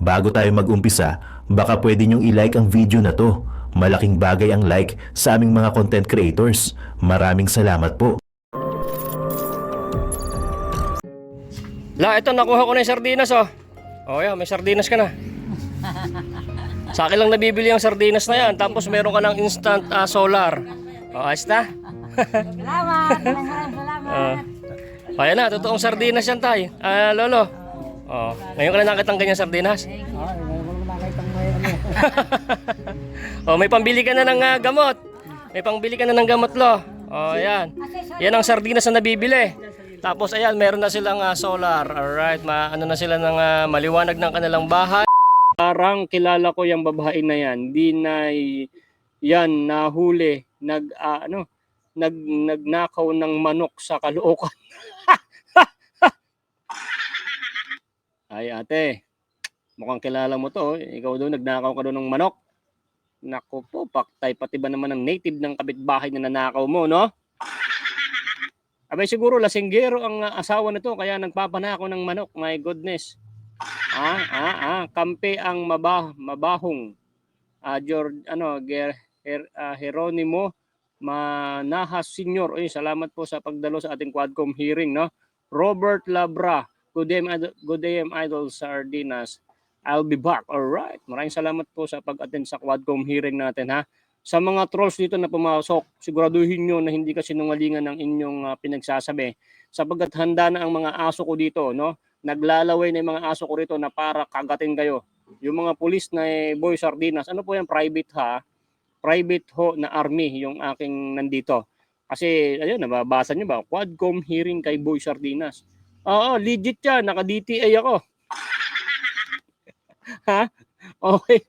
Bago tayo mag-umpisa, baka pwede nyong i-like ang video na to. Malaking bagay ang like sa aming mga content creators. Maraming salamat po. Ito nakuha ko na yung sardinas, oh. Oh, yan, may sardinas ka na. Sa akin lang nabibili yung sardinas na yan. Tapos meron ka ng instant solar. Oh, ayos na. Salamat! Maraming salamat! Ayan na, totoong sardinas yan, tay. Lolo. Oh, ngayon ka na nakita ang ganyang sardinas. Oh, may pambili ka na ng gamot. May pambili ka na ng gamot, lo. Oh, ayan. Yan ang sardinas na nabibili. Tapos ayan, meron na silang solar. Alright, ano na sila ng maliwanag ng kanilang bahay. Parang kilala ko yung babae na yan. Hindi na yan nahuli, nagnakaw ng manok sa Caloocan. Ay ate, mukhang kilala mo to. Ikaw doon, nagnakaw ka doon ng manok. Naku po, paktay pati ba naman ng native ng kapitbahay na nanakaw mo, no? Abay siguro lasinggero ang asawa nito kaya nagpapanakaw ng manok. My goodness. Kampe ang mabahong. Jeronimo Manahas Senior. Oy, salamat po sa pagdalo sa ating Quadcom hearing, no? Robert Labra. Good day, Idol Sardinas. I'll be back. All right. Maraming salamat po sa pag-attend sa Quadcom hearing natin, ha. Sa mga trolls dito na pumasok, siguraduhin nyo na hindi ka sinungalingan ng inyong pinagsasabi. Sapagkat handa na ang mga aso ko dito, no? Naglalaway na yung mga aso ko rito na para kagatin kayo. Yung mga pulis na Boy Sardinas, ano po yan? Private ha? Private ho na army yung aking nandito. Kasi, ayun, nababasa nyo ba? Quadcom hearing kay Boy Sardinas. Oo, legit yan. Naka-DTA ako. Ha? Okay.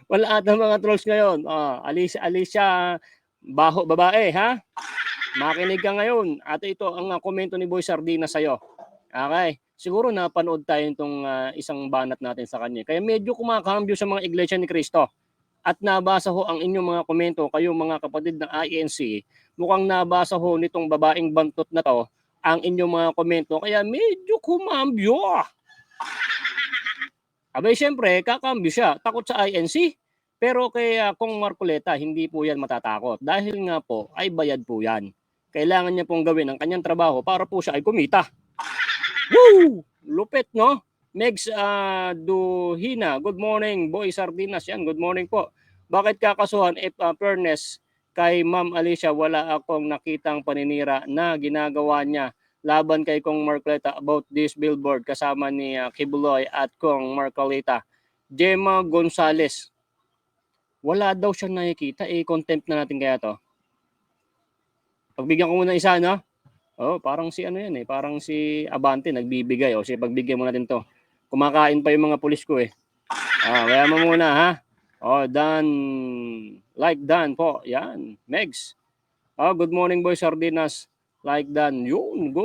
Wala ata mga trolls ngayon. Alicia, baho babae, ha? Makinig ka ngayon. At ito ang komento ni Boy Sardinas sa'yo. Okay. Siguro napanood tayo itong isang banat natin sa kanya. Kaya medyo kumakambyo sa mga iglesia ni Cristo. At nabasa ho ang inyong mga komento, kayong mga kapatid ng INC, mukhang nabasa ho nitong babaeng bantot na to ang inyong mga komento. Kaya medyo kumambyo. Abay, siyempre, kakambyo siya. Takot sa INC. Pero kay Kong Marcoleta, hindi po yan matatakot. Dahil nga po, ay bayad po yan. Kailangan niya pong gawin ang kanyang trabaho para po siya ay kumita. Woo! Lupit, no? Megs Duhina, good morning. Boy Sardinas, yan, good morning po. Bakit kakasuhan if fairness kay Ma'am Alicia, wala akong nakitang paninira na ginagawa niya laban kay Kong Marcoleta about this billboard kasama ni Kibuloy at Kong Marcoleta. Gemma Gonzales. Wala daw siyang nakikita. Contempt na natin kaya to. Pagbigyan ko muna isa, no? Oh, parang si ano yan parang si Abante nagbibigay. O, sige, pagbigyan mo natin to. Kumakain pa yung mga pulis ko kaya mo muna, ha? Oh, Dan. Like Dan po. Yan. Megs. Oh, good morning, Boy Sardinas. Like Dan. Yun,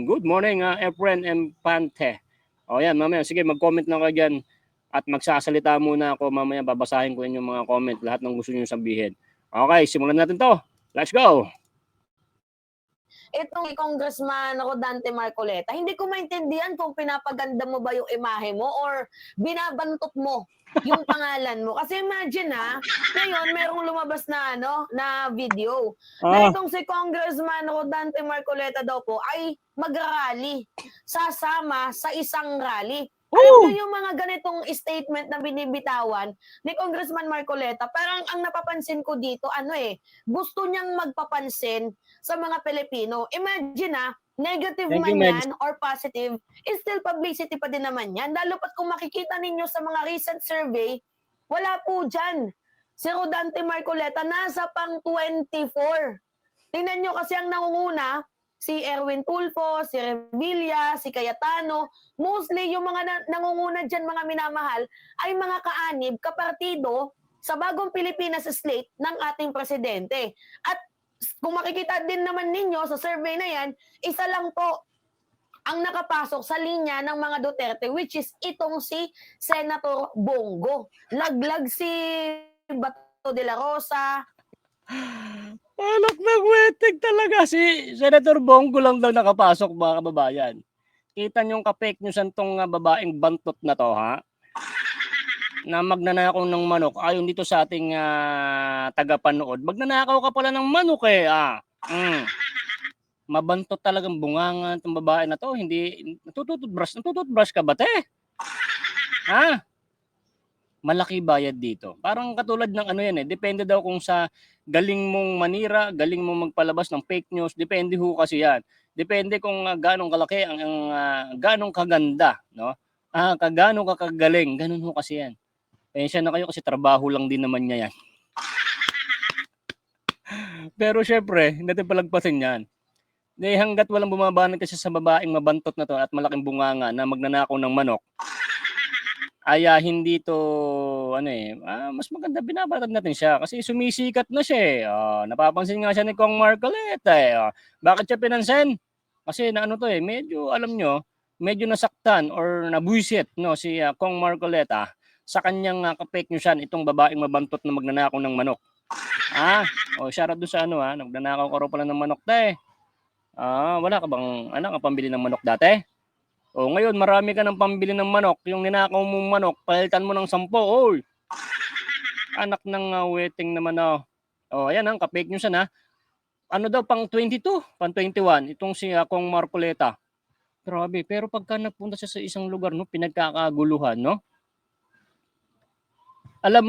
good morning, Efren Empante. O yan, mamaya, sige, mag-comment na kayo dyan. At magsasalita muna ako, mamaya babasahin ko yung mga comment, lahat ng gusto nyo sabihin. Okay, simulan natin to. Let's go! Itong Congressman Rodante Marcoleta, hindi ko maintindihan kung pinapaganda mo ba yung imahe mo or binabantot mo yung pangalan mo. Kasi imagine ngayon merong lumabas na na video. Na itong si Congressman Rodante Marcoleta daw po ay mag-rally. Sasama sa isang rally. Alam niyo yung mga ganitong statement na binibitawan ni Congressman Marcoleta, parang ang napapansin ko dito, gusto niyang magpapansin sa mga Pilipino. Imagine negative man yan or positive, still publicity pa din naman yan. Lalo pat kung makikita ninyo sa mga recent survey, wala po dyan. Si Rodante Marcoleta, nasa pang 24. Tingnan nyo kasi ang nangunguna, si Erwin Tulfo, si Revilla, si Cayetano, mostly yung mga nangunguna dyan, mga minamahal, ay mga kaanib, kapartido sa bagong Pilipinas slate ng ating presidente. At kung makikita din naman ninyo sa survey na yan, isa lang po ang nakapasok sa linya ng mga Duterte, which is itong si Senator Bongo. Laglag si Bato de la Rosa. Alok ng wetig talaga. Si Senator Bongo lang daw nakapasok, mga kababayan. Kita niyong ka-fake news tong babaeng bantot na to, ha? na magnanakaw ng manok ayon dito sa ating tagapanood. Magnanakaw ka pala ng manok eh. Mabantot talagang bunganga itong babae na to. Hindi, natututbrush ka ba te? Ha? Malaki bayad dito. Parang katulad ng ano yan eh. Depende daw kung sa galing mong manira, galing mong magpalabas ng fake news. Depende ho kasi yan. Depende kung ganong kalaki, ganong kaganda. No? Ganong kakagaling. Ganon ho kasi yan. Pensya na kayo kasi trabaho lang din naman niya yan. Pero syempre, hindi natin palagpasin yan. Hanggat walang bumabanat kasi sa babaeng mabantot na to at malaking bunganga na magnanakaw ng manok, ay hindi to mas maganda binabatad natin siya kasi sumisikat na siya eh. Napapansin nga siya ni Kong Marcoleta eh. Bakit siya pinansin? Kasi na ano to eh, medyo alam nyo, medyo nasaktan or nabuisit no si Kong Marcoleta sa kanyang kapek nyo siya itong babaeng mabantot na magnanakaw ng manok. Shoutout doon sa nagnanakaw ka raw pala ng manok tayo. Wala ka bang anak ang pambili ng manok dati? Ngayon marami ka ng pambili ng manok. Yung ninakaw mong manok, palitan mo ng 10. Oy! Anak ng wedding naman ayan ang kapake news na. Ano daw pang 22, pang 21 itong si Kong Marcoleta. Grabe, pero pagka nagpunta siya sa isang lugar no, pinagkakaguluhan, no? Alam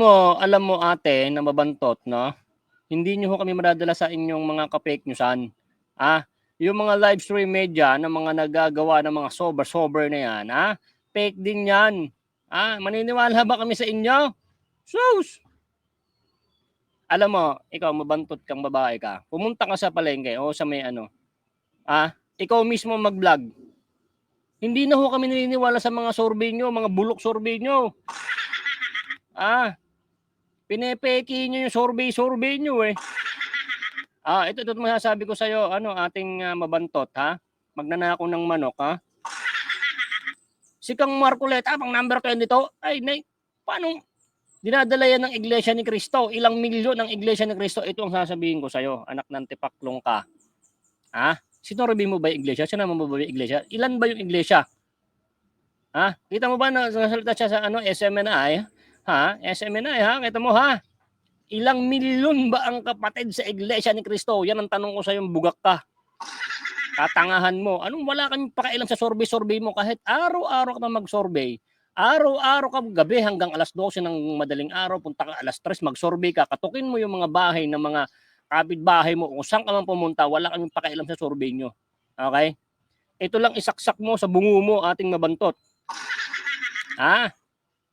mo ate na mabantot, no? Hindi niyo kami madadala sa inyong mga kapake newsan. Yung mga live stream media na mga nagagawa ng mga sober na yan, fake din yan. Maniniwala ba kami sa inyo? Sus! Alam mo, ikaw mabantot kang babae ka. Pumunta ka sa palengke o sa may ikaw mismo mag-vlog. Hindi na ho kami naniniwala sa mga survey nyo, mga bulok survey nyo. Pinepeki nyo yung survey nyo eh. Ito masasabi ko sa'yo, ating mabantot, magnanakaw ng manok, Si Kang Marcoleta, pang number 22, paano dinadala yan ng Iglesia ni Cristo? Ilang milyon ng Iglesia ni Cristo? Ito ang sasabihin ko sa'yo, anak ng tipaklong ka. Sinorbi mo ba yung Iglesia? Sinama mo ba yung Iglesia? Ilan ba yung Iglesia? Kita mo ba na nasalita siya sa SMNI? SMNI, kita mo Ilang milyon ba ang kapatid sa Iglesia ni Cristo? Yan ang tanong ko sa yung bugak ka. Katangahan mo. Anong wala kami pakialam sa survey mo kahit araw-araw ka na mag-survey. Araw-araw ka gabi hanggang alas 12 ng madaling araw, punta ka alas 3, mag-survey ka. Katukin mo yung mga bahay ng mga kapitbahay mo. Kung saan ka man pumunta, wala kami pakialam sa survey nyo. Okay? Ito lang isaksak mo sa bungo mo ating mabantot.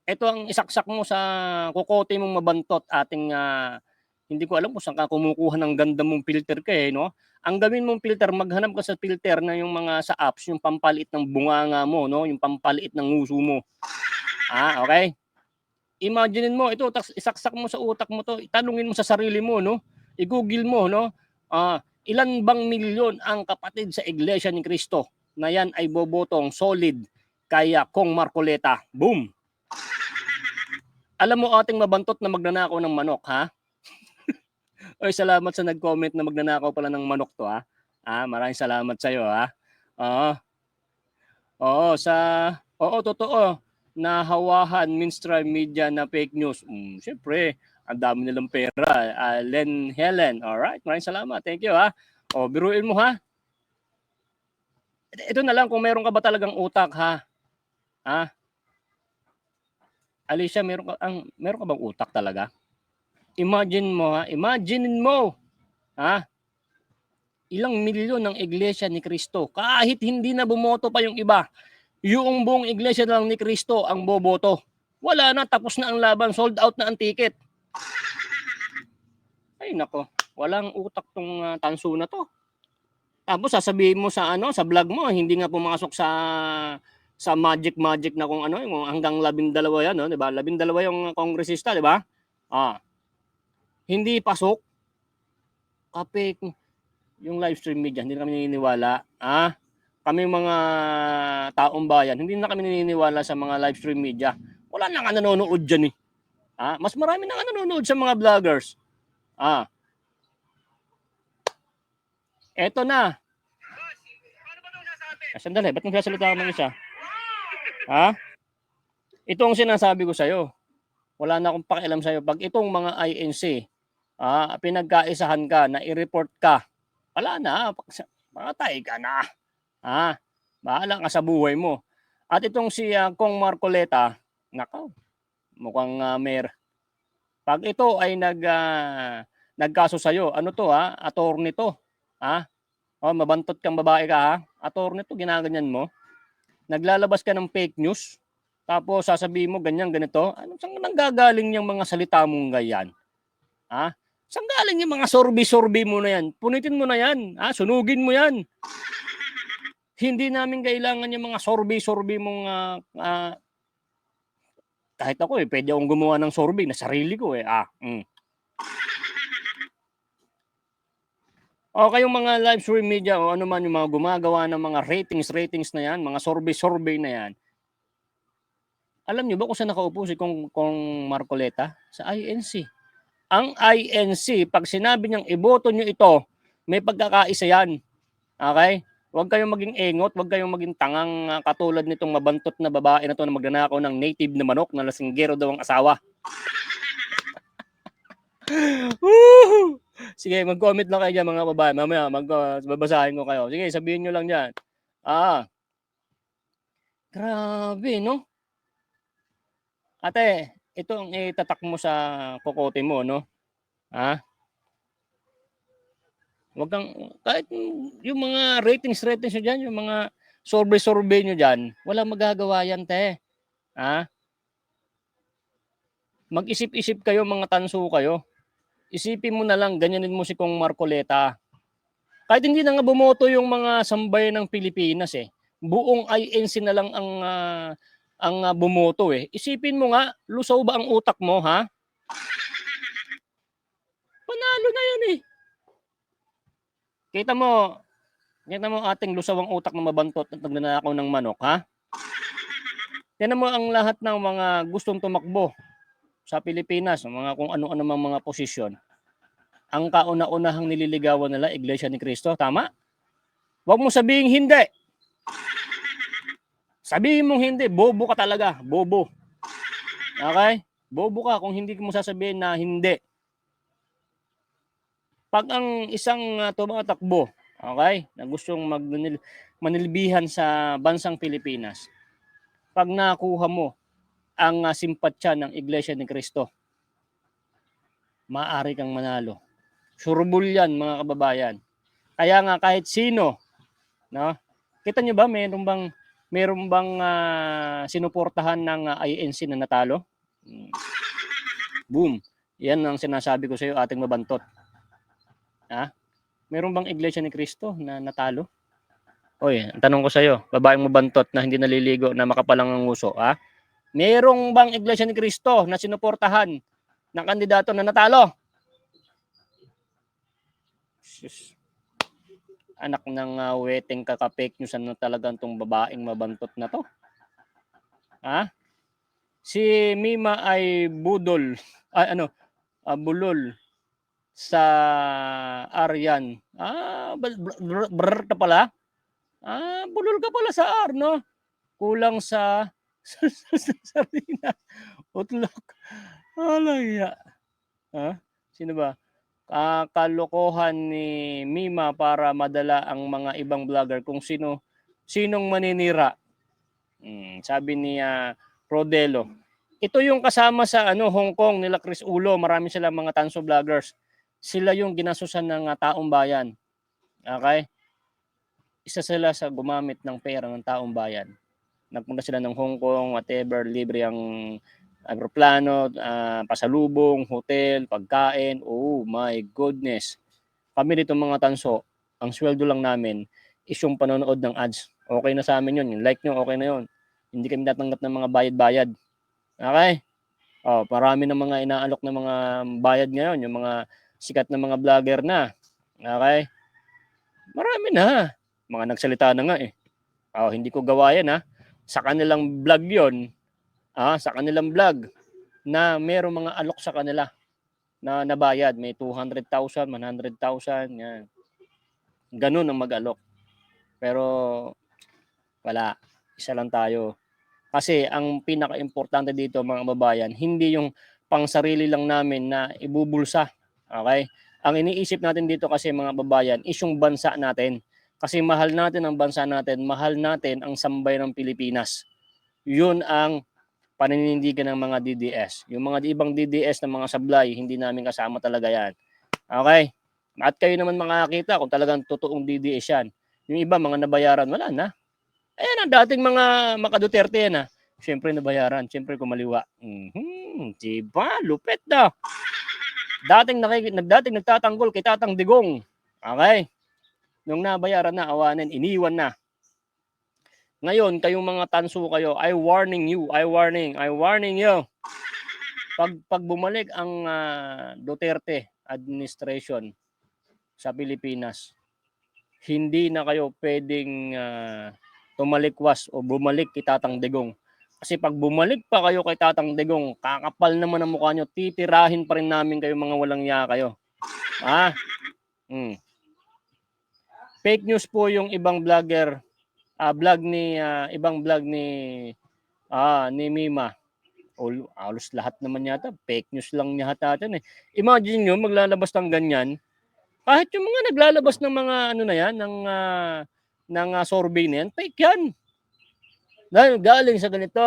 Ito ang isaksak mo sa kukote mong mabantot ating hindi ko alam kung saan ka kumukuha ng ganda mong filter ka no? Ang gawin mong filter, maghanap ka sa filter na yung mga sa apps, yung pampaliit ng bunganga mo, no? Yung pampaliit ng nguso mo. Okay? Imaginein mo, ito, isaksak mo sa utak mo to, itanungin mo sa sarili mo, no? I-google mo, no? Ilan bang milyon ang kapatid sa Iglesia ni Cristo na yan ay bobotong solid kaya Kong Marcoleta? Boom! Alam mo ating mabantot na magnanakaw ng manok, Oy, salamat sa nag-comment na magnanakaw pala ng manok to, maraming salamat sa iyo, Totoo. Nahawahan mainstream media na fake news. Siyempre, ang dami nilang pera. Len Helen, alright, maraming salamat. Thank you, biruin mo, Ito na lang kung meron ka ba talagang utak, Alicia, meron ka bang utak talaga? Imagine mo, ilang milyon ng Iglesia ni Cristo. Kahit hindi na bumoto pa yung iba, yung buong Iglesia lang ni Cristo ang boboto. Wala na, tapos na ang laban, sold out na ang ticket. Ay nako, walang utak tong tanso na to. Tapos sasabihin mo sa sa vlog mo, hindi nga pumasok sa magic na kung yung hanggang 12 yan, 'di ba? 12 yung kongresista, 'di ba? Hindi pasok. Kapik yung live stream media, hindi na kami naniniwala. Kami mga taong bayan, hindi na kami naniniwala sa mga live stream media. Wala na nga nanonood diyan eh. Mas marami na nga nanonood sa mga vloggers. Eto na. Sandali, ba't nagsasalita ka ng isa? Ito ang sinasabi ko sa'yo. Wala na akong pakialam sa'yo. Pag itong mga INC, pinagkaisahan ka na i-report ka, wala na. Patay ka na. Bahala ka sa buhay mo. At itong si Kong Marcoleta, nako, mukhang pag ito ay nagkaso sa'yo, ano to attorney to. Mabantot kang babae ka attorney to, ginaganyan mo. Naglalabas ka ng fake news, tapos sasabihin mo ganyan, ganito. Ano, saan nanggagaling yung mga salita mong ganyan? Saan galing yung mga sorbi-sorbi mo na yan? Punitin mo na yan. Sunugin mo yan. Hindi namin kailangan yung mga sorbi-sorbi mong kahit ako pwede akong gumawa ng sorbi na sarili ko O kayong mga live stream media o ano man yung mga gumagawa ng mga ratings na yan, mga survey na yan. Alam niyo ba kung saan nakaupo si Kong Marcoleta? Sa INC. Ang INC, pag sinabi niyang iboto niyo ito, may pagkakaisa yan. Okay? Huwag kayong maging engot, huwag kayong maging tangang katulad nitong mabantot na babae na to na magnanakaw ng native na manok na lasinggero daw ang asawa. Sige, mag-comment lang kayo dyan mga babae. Mamaya, babasahin ko kayo. Sige, sabihin nyo lang dyan. Grabe, no? Ate, ito ang itatak mo sa kokote mo, no? Wag kang, kahit yung mga ratings nyo dyan, yung mga survey nyo dyan, walang magagawa yan, te. Mag-isip-isip kayo, mga tanso kayo. Isipin mo na lang, ganyanin mo si Kong Marcoleta. Kahit hindi na nga bumoto yung mga sambayan ng Pilipinas buong INC na lang ang bumoto Isipin mo nga, lusaw ba ang utak mo, Panalo na yan Kita mo ating lusaw ang utak ng mabantot at nagnanakaw ng manok, Tingnan mo ang lahat ng mga gustong tumakbo sa Pilipinas, mga kung ano-ano mga posisyon. Ang kauna-unahang nililigawan nila, Iglesia ni Cristo. Tama? Huwag mo sabihin hindi. Sabihin mong hindi. Bobo ka talaga. Bobo. Okay? Bobo ka kung hindi mo sasabihin na hindi. Pag ang isang tumatakbo, okay, na gustong manilbihan sa bansang Pilipinas, pag nakuha mo ang simpatsya ng Iglesia ni Cristo, maaari kang manalo. Surebol yan, mga kababayan. Kaya nga kahit sino, no? Kita nyo ba meron bang sinuportahan ng INC na natalo? Boom. Yan ang sinasabi ko sa iyo, ating mabantot. Meron bang Iglesia ni Cristo na natalo? Oy, ang tanong ko sa iyo, babaeng mabantot na hindi naliligo na makapalang ang uso, Merong bang Iglesia ni Cristo na sinuportahan ng kandidato na natalo? Anak ng weteng kakapek news na talagang tong babaeng mabantot na to. Si Mima ay bulol sa Aryan. Brr ka pala. Bulol ka pala sa R, no? Kulang sa sarina. Utlok. Alaya. Sino ba? Kalokohan ni Mima para madala ang mga ibang vlogger kung sinong maninira. Sabi ni Rodelo. Ito yung kasama sa Hong Kong nila Chris Ulo, marami silang mga tanso vloggers. Sila yung ginasusan ng taong bayan. Okay? Isa sila sa gumamit ng pera ng taong bayan. Nagpunta sila ng Hong Kong, whatever, libre ang aeroplano, pasalubong, hotel, pagkain. Oh my goodness. Kami dito mga tanso, ang sweldo lang namin is yung panonood ng ads. Okay na sa amin yun. Yung like nyo, okay na yun. Hindi kami natanggap ng mga bayad-bayad. Okay? Marami ng mga inaalok ng mga bayad ngayon. Yung mga sikat na mga vlogger na. Okay? Marami na. Mga nagsalita na nga hindi ko gawa yan Sa kanilang vlog yon, sa kanilang vlog na merong mga alok sa kanila na nabayad. May 200,000, 100,000, yan. Ganun ang mag-alok. Pero wala. Isa lang tayo. Kasi ang pinaka-importante dito mga kababayan, hindi yung pangsarili lang namin na ibubulsa. Okay? Ang iniisip natin dito kasi mga kababayan is yung bansa natin. Kasi mahal natin ang bansa natin, mahal natin ang sambayan ng Pilipinas. Yun ang paninindigan ng mga DDS. Yung mga ibang DDS na mga sablay, hindi namin kasama talaga yan. Okay? At kayo naman makakita kung talagang totoong DDS yan. Yung iba, mga nabayaran, wala na. Ayan ang dating mga Duterte yan Siyempre nabayaran, siyempre kumaliwa. Diba? Lupet na. Dating nagtatanggol kay Tatang Digong. Okay? Nung nabayaran na, awanin, iniwan na. Ngayon, kayong mga tanso kayo, I warning you. Pag bumalik ang Duterte administration sa Pilipinas, hindi na kayo pwedeng tumalikwas o bumalik kay Tatang Digong. Kasi pag bumalik pa kayo kay Tatang Digong, kakapal naman ang mukha nyo, titirahin pa rin namin kayo mga walang ya kayo. Fake news po yung ibang vlogger, ibang vlog ni Mima. Halos lahat naman yata, fake news lang niya hatatin Imagine nyo, maglalabas ng ganyan. Kahit yung mga naglalabas ng mga ng survey na yan, fake yan. Dahil galing sa ganito,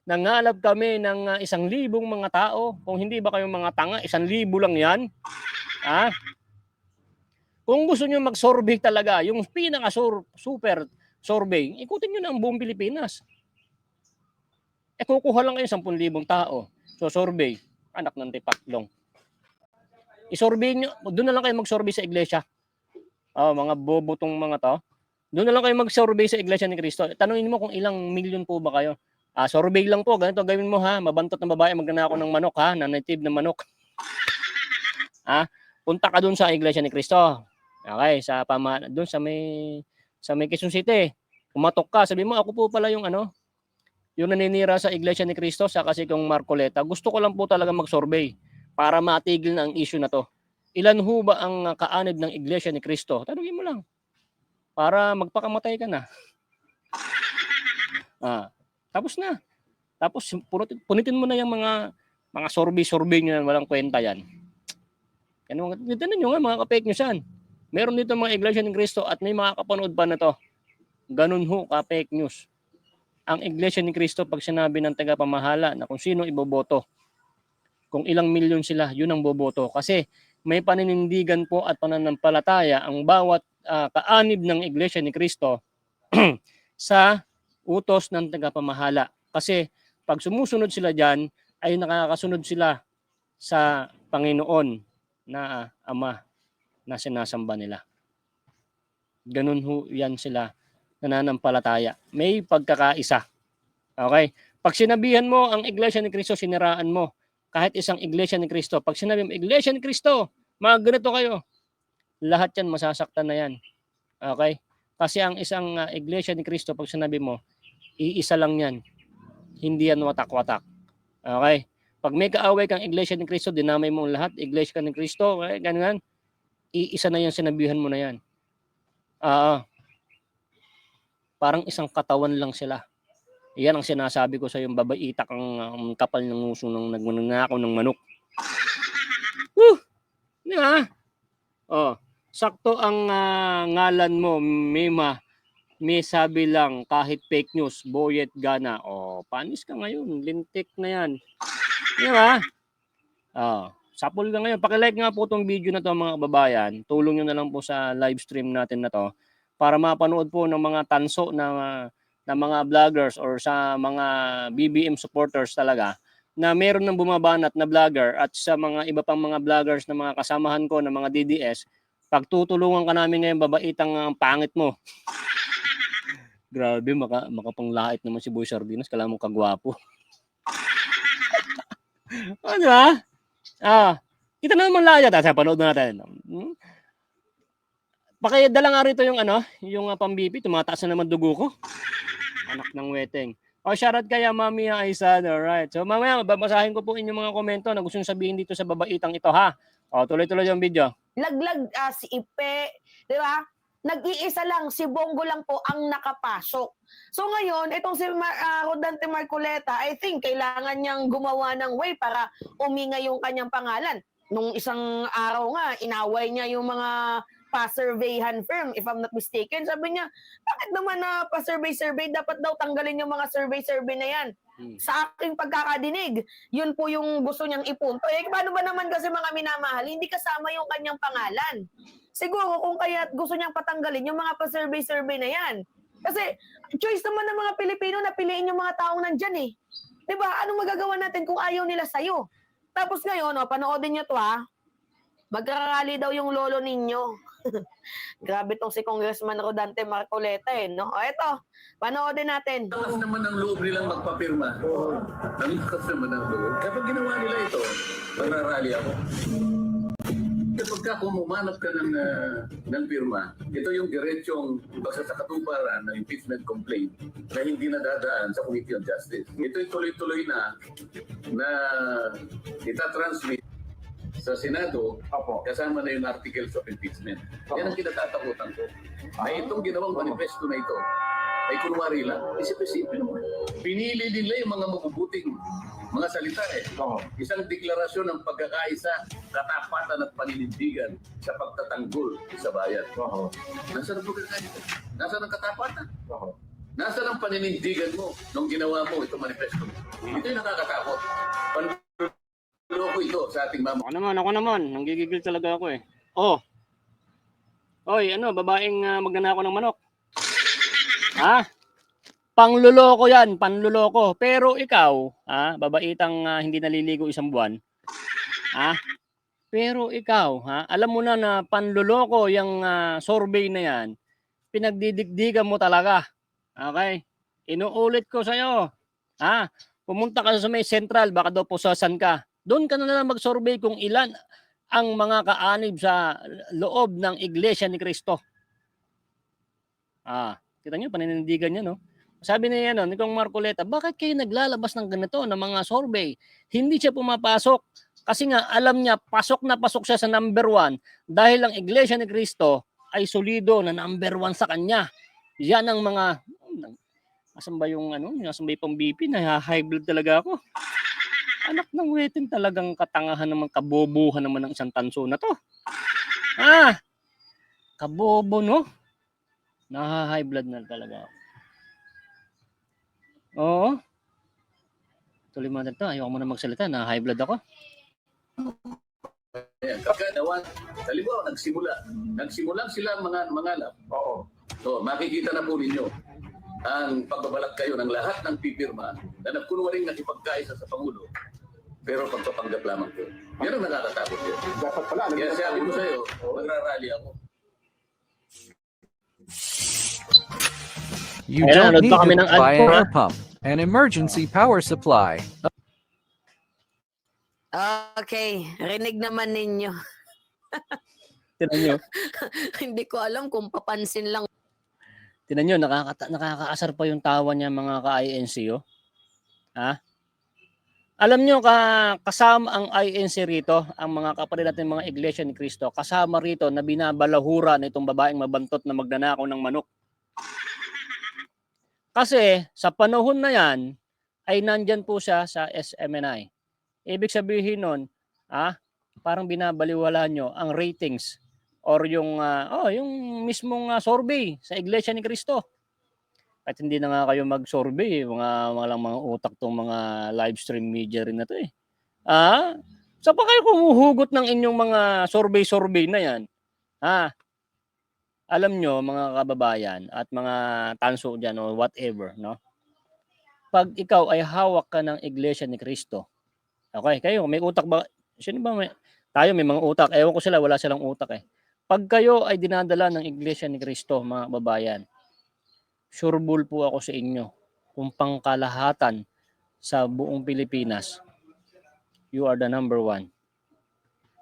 nangalap kami ng 1,000 mga tao. Kung hindi ba kayong mga tanga, 1,000 lang yan. Kung gusto nyo mag-survey talaga, yung super survey, ikutin nyo na ang buong Pilipinas. Kukuha lang kayo 10,000 tao. So survey, anak ng tipaklong. I-survey nyo, doon na lang kayo mag-survey sa iglesia. Mga bobotong mga to. Doon na lang kayo mag-survey sa Iglesia ni Cristo. Tanungin mo kung ilang milyon po ba kayo. Survey lang po, ganito gawin mo mabantot ng babae, magnanakaw ng manok na native na manok. Punta ka doon sa Iglesia ni Cristo. Okay, doon sa may Quezon City. Kumatok ka, sabi mo ako po pala yung yung naninira sa Iglesia ni Cristo sa kasi kong Marcoleta. Gusto ko lang po talaga mag-survey para matigil na ang issue na to. Ilan ho ba ang kaanib ng Iglesia ni Cristo? Tanungin mo lang. Para magpakamatay ka na. Tapos na. Tapos punitin mo na yung mga survey nyo walang kwenta yan. Tinan nyo nga mga ka-fake news yan. Meron dito mga Iglesia ni Cristo at may makakapanood pa na to. Ganun ho ka-fake news. Ang Iglesia ni Cristo pag sinabi ng tagapamahala na kung sino iboboto, kung ilang milyon sila, yun ang boboto. Kasi may paninindigan po at pananampalataya ang bawat kaanib ng Iglesia ni Cristo sa utos ng tagapamahala. Kasi pag sumusunod sila dyan, ay nakakasunod sila sa Panginoon na Ama na sinasamba nila. Ganun ho yan sila nananampalataya. May pagkakaisa. Okay? Pag sinabihan mo ang Iglesia ni Cristo, siniraan mo. Kahit isang Iglesia ni Cristo. Pag sinabi mo, Iglesia ni Cristo, mga ganito kayo. Lahat yan, masasaktan na yan. Okay? Kasi ang isang Iglesia ni Cristo, pag sinabi mo, iisa lang yan. Hindi yan watak-watak. Okay? Pag may kaaway kang Iglesia ni Cristo, dinamay mo lahat, Iglesia ni Cristo, okay? Ganyan. Iisa na yan, sinabihan mo na yan. Parang isang katawan lang sila. Iyan ang sinasabi ko sa yung babaitak ang kapal ng uso ng nagnanakaw ng manok. Diba? Sakto ang ngalan mo, Mima. May sabi lang, kahit fake news, Boyet Gana. Panis ka ngayon. Lintik na yan. Diba? Sapol ka ngayon. Pakilike nga po itong video na to mga kababayan. Tulong nyo na lang po sa live stream natin na to para mapanood po ng mga tanso na mga vloggers or sa mga BBM supporters talaga na meron ng bumabanat na vlogger at sa mga iba pang mga vloggers na mga kasamahan ko na mga DDS, pagtutulungan ka namin ngayon, babaitang pangit mo. Grabe, makapanglait naman si Boy Sardinas, kailangan mong kagwapo. Diba? Kita naman laya, sa panood natin. Pakidala nga rito yung yung pambipi, tumataas na naman dugo ko. Anak ng weteng. Shoutout kaya Mami Aisan. Alright. So mamaya, babasahin ko po inyong mga komento na gusto nyo sabihin dito sa babaitang ito ha. Tuloy-tuloy yung video. Laglag si Ipe, di ba? nag-iisa lang, si Bongo lang po ang nakapasok. So ngayon, itong si Rodante Marcoleta, I think kailangan niyang gumawa ng way para umingay yung kanyang pangalan. Nung isang araw nga, inaway niya yung mga pa-surveyhan firm, if I'm not mistaken. Sabi niya, bakit naman na pa-survey-survey, dapat daw tanggalin yung mga survey-survey na yan. Sa aking pagkakadinig, yun po yung gusto niyang ipunto. Eh, paano ba naman kasi mga minamahal, hindi kasama yung kanyang pangalan. Siguro kung kaya gusto niyang patanggalin yung mga pa-survey-survey na yan. Kasi choice naman ng mga Pilipino na piliin yung mga taong nandyan eh. Diba? Anong magagawa natin kung ayaw nila sa'yo? Tapos ngayon, panoodin niyo to ha. Magkakarali daw yung lolo ninyo. Grabe tong si Congressman Rodante Marcoleta eh, no? O eto, panoodin natin. Lakas naman ang loob nilang magpapirma. Ang lakas naman ang loob. Kapag ginawa nila ito, magrarally ako. Kapag kumanap ka ng pirma, ito yung diretsong pagsasakatuparan ng impeachment complaint na hindi nadadaan sa Committee on Justice. Ito yung tuloy-tuloy na itatransmit sa Senado, kasama na yung articles of impeachment. Yan ang kinatatakutan ko. Ay itong ginawang manifesto na ito, ay kunwari lang, isip-isipin mo. Pinili nila yung mga mabubuting mga salita eh. Isang deklarasyon ng pagkakaisa, katapatan at paninindigan sa pagtatanggol sa bayan. Nasaan ang pagkakaisa? Nasaan ang katapatan? Nasaan ang paninindigan mo nung ginawa mo itong manifesto? Ito yung nakakatakot. Loko ito sa ating mama. Ako naman, nanggigigil talaga ako eh. Oh. Oy, babaeng magnanakaw ng manok. Ha? Pangluloko yan, panluloko. Pero ikaw, babaitang hindi naliligo isang buwan. Pero ikaw, alam mo na panluloko yung survey na yan. Pinagdidikdigan mo talaga. Okay? Inuulit ko sa'yo. Pumunta ka sa may central, baka daw pusasan ka. Doon ka na lang mag-survey kung ilan ang mga kaanib sa loob ng Iglesia ni Cristo. Kita nyo, paninindigan niya, no? Sabi niya ni Kong Marcoleta, bakit kayo naglalabas ng ganito, ng mga survey? Hindi siya pumapasok. Kasi nga, alam niya, pasok na pasok siya sa number 1 dahil ang Iglesia ni Cristo ay solido na number 1 sa kanya. Yan ang mga, asan ba yung, asan ba yung pang-BP? High blood talaga ako. Anak ng wetin, talagang katangahan naman, kabobohan naman ng isang tanso na to. Kabobo, no? High blood na talaga ako. Oo. Tuloy mo na ito. Ayaw mo na magsalita. High blood ako. Ayan, kaganawan. Halimbawa, nagsimula sila mangalap. So, makikita na po ninyo ang pagbabalat kayo ng lahat ng pipirma na nagkunwaring nakipagkaisa sa Pangulo. Pero pagpapanggap lamang po. Yan ang nakakatakot yun. Dapat pala. Kaya sabi ko sa'yo, magrarally ako. You Ayan, don't need pa kami to ng buy ad an po, air pump, an emergency power supply. Okay, rinig naman ninyo. Tinan nyo. Hindi ko alam kung papansin lang. Tinan nyo, nakakaasar pa yung tawa niya mga ka-INC, oh. Alam nyo, kasama ang INC rito, ang mga kapatid natin mga Iglesia ni Cristo, kasama rito na binabalahura na itong babaeng mabantot na magnanakaw ng manok. Kasi sa panahon na yan, ay nandyan po siya sa SMNI. Ibig sabihin nun, parang binabaliwala nyo ang ratings or yung mismong survey sa Iglesia ni Cristo. At hindi na nga kayo mag-survey, mga utak tong mga live stream media rin na to eh. Sa pa kayo kumuhugot ng inyong mga survey na yan? Alam nyo mga kababayan at mga tanso dyan o whatever, no? Pag ikaw ay hawak ka ng Iglesia ni Cristo, okay, kayo, may utak ba? Sino ba tayo may mga utak. Ewan ko sila, wala silang utak eh. Pag kayo ay dinadala ng Iglesia ni Cristo, mga kababayan, sureball po ako sa inyo kung pangkalahatan sa buong Pilipinas, you are the number 1.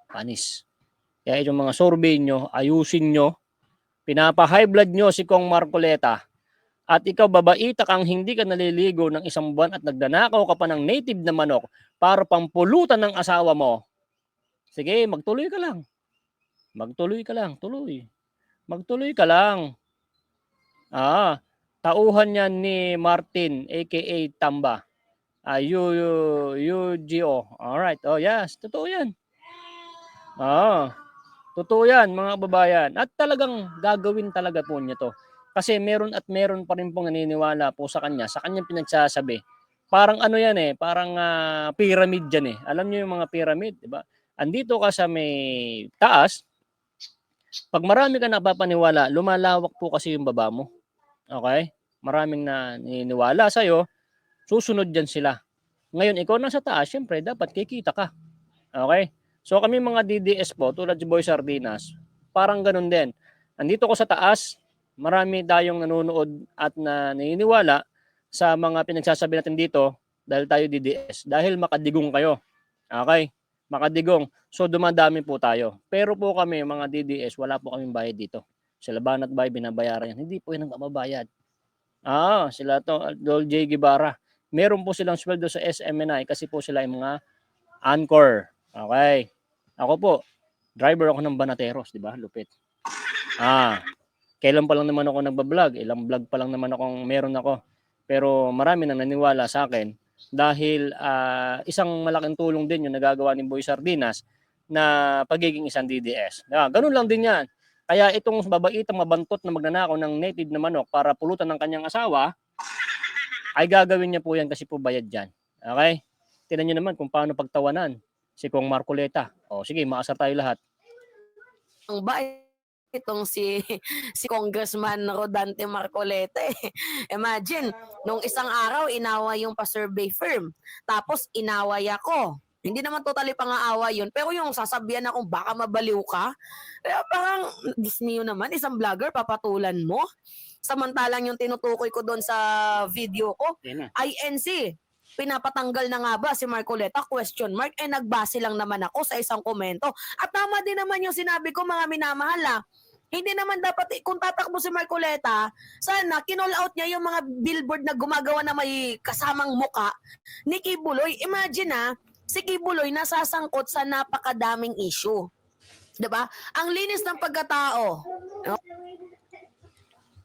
Panis. Kaya itong mga survey nyo, ayusin nyo, pinapa-high blood nyo si Kong Marcoleta, at ikaw babaita kang hindi ka naliligo ng isang buwan at nagdanakaw ka pa ng native na manok para pampulutan ng asawa mo. Sige, magtuloy ka lang. Magtuloy ka lang, tuloy. Magtuloy ka lang. Tauhan yan ni Martin aka Tamba. UGO. Alright. Oh yes, totoo yan. Totoo yan mga kababayan. At talagang gagawin talaga po niya to. Kasi meron at meron pa rin pong naniniwala po sa kanyang pinagsasabi. Parang ano yan eh, parang pyramid yan eh. Alam niyo yung mga pyramid, di ba? Andito ka sa may taas, pag marami ka napapaniwala, lumalawak po kasi yung baba mo. Okay? Maraming naniniwala sa'yo, susunod dyan sila. Ngayon, ikaw nasa taas, syempre, dapat kikita ka. Okay? So kami mga DDS po, tulad si Boy Sardinas, parang ganun din. Andito ko sa taas, marami tayong nanonood at naniniwala sa mga pinagsasabi natin dito dahil tayo DDS. Dahil makadigong kayo. Okay? Makadigong. So dumadami po tayo. Pero po kami, mga DDS, wala po kaming bayad dito. Sa Laban at Bay, binabayaran yan. Hindi po yan nagbabayad. Sila to, Dol J. Guevara. Meron po silang sweldo sa SMNI kasi po sila yung mga anchor. Okay. Ako po, driver ako ng Banateros, di ba? Lupit. Kailan pa lang naman ako nagba-vlog? Ilang vlog pa lang naman akong meron ako. Pero marami nang naniwala sa akin dahil isang malaking tulong din yung nagagawa ni Boy Sardinas na pagiging isang DDS. Ganun lang din yan. Kaya itong babaitang mabantot na magnanakaw ng native na manok para pulutan ng kanyang asawa, ay gagawin niya po yan kasi po bayad dyan. Okay? Tingnan niyo naman kung paano pagtawanan si Kong Marcoleta. O sige, maasar tayo lahat. Ang bait itong si Congressman Rodante Marcoleta eh. Imagine, nung isang araw inaway yung pa-survey firm. Tapos inaway ako. Hindi naman totally pang-aawa yun. Pero yung sasabihan akong baka mabaliw ka, kaya parang Disney yun naman, isang vlogger, papatulan mo. Samantalang yung tinutukoy ko doon sa video ko, INC. Pinapatanggal na nga ba si Marcoleta? Question mark. Nagbase lang naman ako sa isang komento. At tama din naman yung sinabi ko, mga minamahal. Hindi naman dapat, kung tatakbo si Marcoleta, sana kinall out niya yung mga billboard na gumagawa na may kasamang muka ni Kibuloy. Imagine si Kibuloy nasasangkot sa napakadaming issue. Diba? Ang linis ng pagkatao.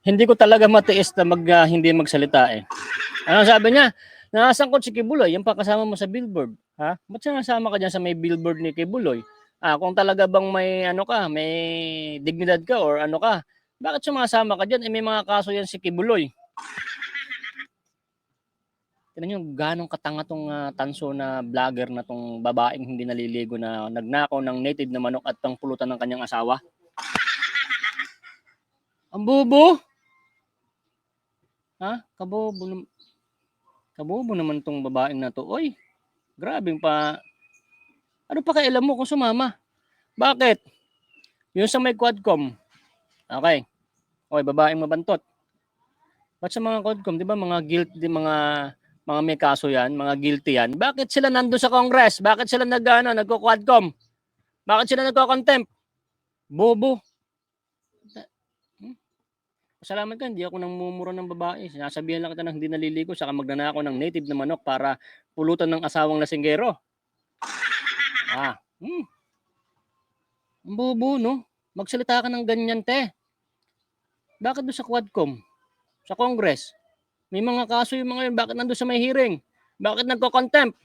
Hindi ko talaga matiis na hindi magsalita eh. Ano sabi niya? Nasangkot si Kibuloy, yung pakasama mo sa billboard. Ba't sinasama ka dyan sa may billboard ni Kibuloy? Kung talaga bang may may dignidad ka or ano ka, bakit sumasama ka dyan? May mga kaso yan si Kibuloy. Tignan nyo, ganong katanga tong tanso na vlogger na tong babaeng hindi naliligo na nagnakaw ng native na manok at pang pulutan ng kanyang asawa. Ang bobo! Kabobo naman tong babaeng na to. Oy, grabing pa. Ano pa kailan mo kung sumama? Bakit? Yung sa may Quadcom. Okay. Okay, babaeng mabantot. Ba't sa mga Quadcom, di ba mga guilty, mga may kaso yan, mga guilty yan. Bakit sila nando sa Congress? Bakit sila nagko-Quadcom? Bakit sila nagko-contempt? Bobo. Salamat ka, hindi ako nangmumura ng babae. Sinasabihan lang kita na hindi naliligo, saka magnanakaw ng native na manok para pulutan ng asawang lasinggero. Ang bobo, no? Magsalita ka ng ganyan, te. Bakit doon sa Quadcom? Sa Congress? May mga kaso yung mga yun. Bakit nandun sa may hearing? Bakit nagko-contempt?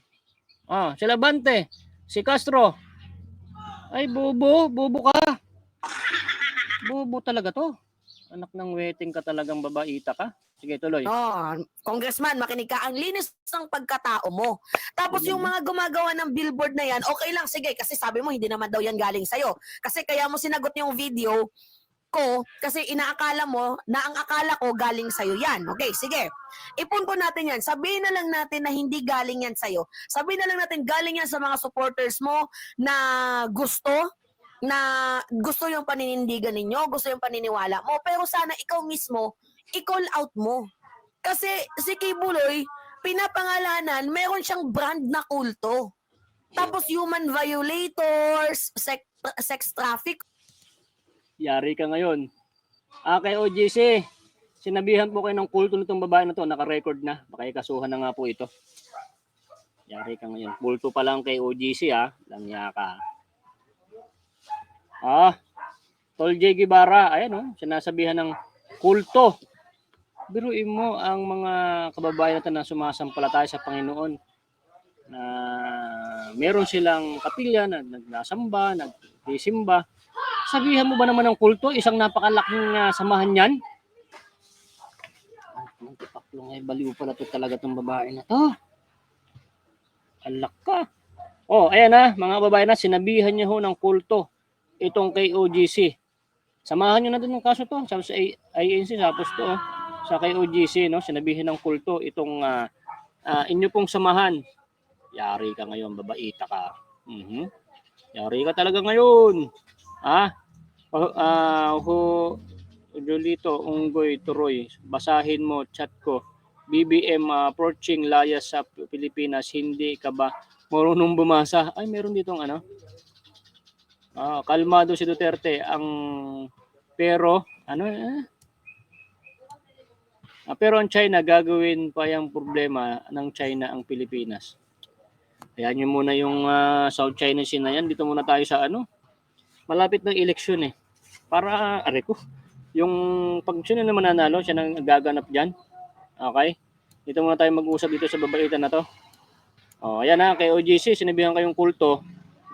Si Labante, si Castro. Ay, bobo ka. Bobo talaga to. Anak ng wedding ka talagang babaita ka. Sige, tuloy. Congressman, makinig ka. Ang linis ng pagkatao mo. Tapos yung mga gumagawa ng billboard na yan, okay lang, sige. Kasi sabi mo, hindi naman daw yan galing sa'yo. Kasi kaya mo sinagot yung video ko, kasi inaakala mo na ang akala ko galing sa'yo yan. Okay, sige. Ipunto natin yan. Sabihin na lang natin na hindi galing yan sa'yo. Sabihin na lang natin galing yan sa mga supporters mo na gusto yung paninindigan ninyo, gusto yung paniniwala mo, pero sana ikaw mismo, i-call out mo. Kasi si Kibuloy, pinapangalanan, meron siyang brand na kulto. Tapos human violators, sex traffic. Yari ka ngayon. Kay OGC, sinabihan po kayo ng kulto nitong babae na to, naka-record na. Baka ikasuhan na nga po ito. Yari ka ngayon. Kulto pa lang kay OGC Langya ka. Tol J. Guevara, ayan oh, sinasabihan ng kulto. Biruin mo ang mga kababayan natin na sumasampalataya sa Panginoon na meron silang kapilya na nagsasamba, nagsisimba. Sabihan mo ba naman ng kulto, isang napakalaking samahan yan? Paklong ay baliw pala to talaga tong babae na to. Alak ka. Oh, ayan na, mga babae na, sinabihan niya ho ng kulto itong kay OGC. Samahan niyo na din ng kaso to sa INC, tapos to sa kay OGC, no? Sinabihan ng kulto itong inyo pong samahan. Yari ka ngayon, babaita ka. Yari ka talaga ngayon. Julito, Unggoy, Turoy, basahin mo chat ko. BBM approaching layas sa Pilipinas, hindi ka ba marunong bumasa? Ay, meron ditong ano. Kalmado si Duterte pero pero ang China gagawin pa yung problema ng China ang Pilipinas. Ayan nyo muna yung South China Sea na yan. Dito muna tayo sa malapit ng eleksyon eh. Para, yung pag sino naman nanalo, siya nang gaganap dyan. Okay? Dito muna tayo mag-usap dito sa babaitan na to. Ayan na, kay OGC, sinabihan kayong kulto.